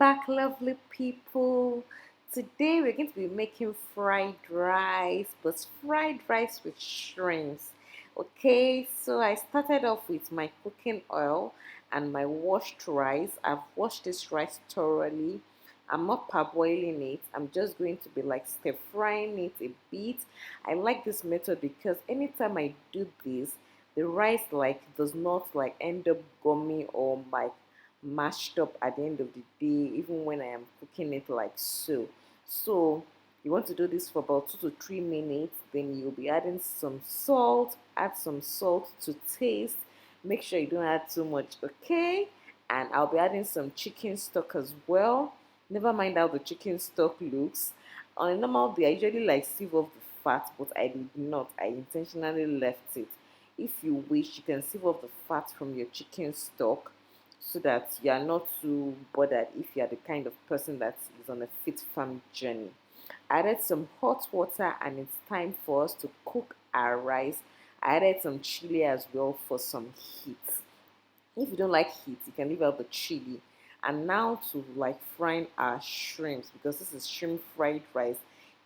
back, lovely people. Today we're going to be making fried rice, but fried rice with shrimps. Okay, so I started off with my cooking oil and my washed rice. I've washed this rice thoroughly. I'm not parboiling it. I'm just going to be like stir frying it a bit. I like this method because anytime I do this, the rice like does not like end up gummy or like mashed up at the end of the day, even when I am cooking it like so. So you want to do this for about 2 to 3 minutes, then you'll be adding some salt, add some salt to taste. Make sure you don't add too much, okay? And I'll be adding some chicken stock as well. Never mind how the chicken stock looks. On a normal day, I usually like sieve off the fat, but I did not. I intentionally left it. If you wish, you can sieve off the fat from your chicken stock so that you are not too bothered if you are the kind of person that is on a fit farm journey. I added some hot water and it's time for us to cook our rice. I added some chili as well for some heat. If you don't like heat, you can leave out the chili. And now to like frying our shrimps because this is shrimp fried rice,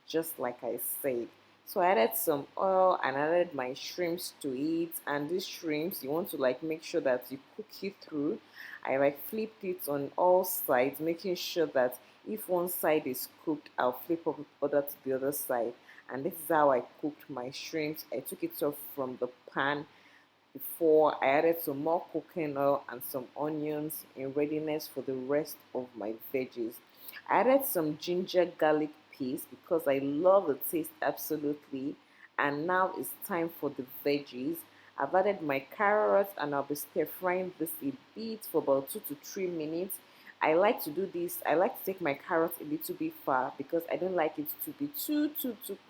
just like I said. So I added some oil and added my shrimps to it. And these shrimps, you want to like make sure that you cook it through. I like flipped it on all sides, making sure that if one side is cooked, I'll flip up other to the other side. And this is how I cooked my shrimps. I took it off from the pan before I added some more cooking oil and some onions in readiness for the rest of my veggies. I added some ginger garlic paste because I love the taste absolutely. And now it's time for the veggies. I've added my carrots and I'll be stir frying this a bit for about 2 to 3 minutes. I like to do this. I like to take my carrots a little bit far because I don't like it to be too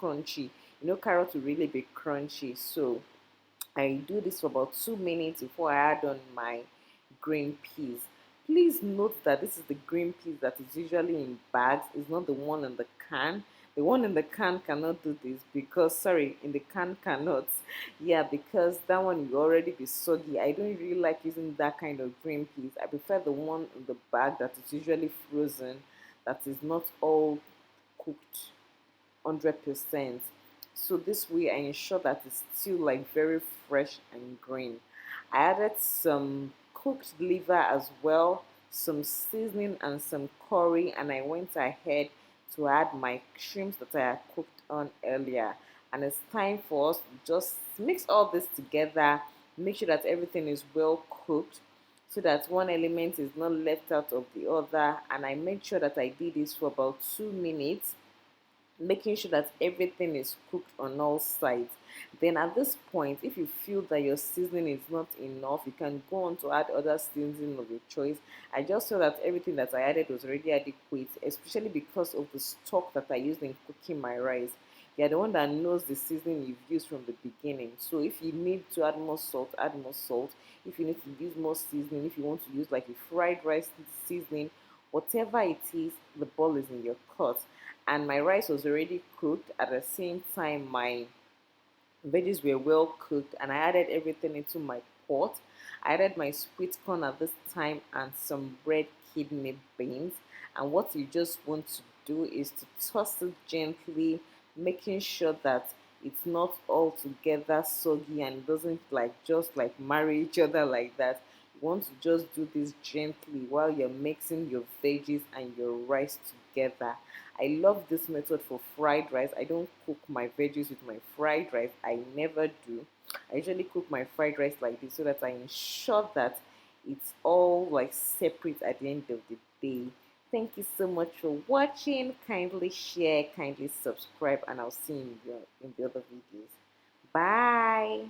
crunchy. You know, carrots will really be crunchy. So I do this for about 2 minutes before I add on my green peas. Please note that this is the green peas that is usually in bags, it's not the one in the can. The one in the can cannot do this because, sorry, in the can cannot. Yeah, because that one will already be soggy. I don't really like using that kind of green peas. I prefer the one in the bag that is usually frozen, that is not all cooked 100%. So this way I ensure that it's still like very fresh and green. I added some cooked liver as well, some seasoning and some curry, and I went ahead to add my shrimps that I had cooked on earlier. And it's time for us to just mix all this together, make sure that everything is well cooked so that one element is not left out of the other. And I made sure that I did this for about 2 minutes, making sure that everything is cooked on all sides. Then at this point, if you feel that your seasoning is not enough, you can go on to add other seasoning of your choice. I just saw that everything that I added was already adequate, especially because of the stock that I used in cooking my rice. You're the one that knows the seasoning you've used from the beginning. So if you need to add more salt, add more salt. If you need to use more seasoning, if you want to use like a fried rice seasoning, whatever it is, the ball is in your court. And my rice was already cooked. At the same time, my veggies were well cooked, and I added everything into my pot. I added my sweet corn at this time and some red kidney beans. And what you just want to do is to toss it gently, making sure that it's not all together soggy and it doesn't like just like marry each other like that. You want to just do this gently while you're mixing your veggies and your rice together. I love this method for fried rice. I don't cook my veggies with my fried rice. I never do. I usually cook my fried rice like this so that I ensure that it's all like separate at the end of the day. Thank you so much for watching. Kindly share, kindly subscribe, and I'll see you in the other videos. Bye.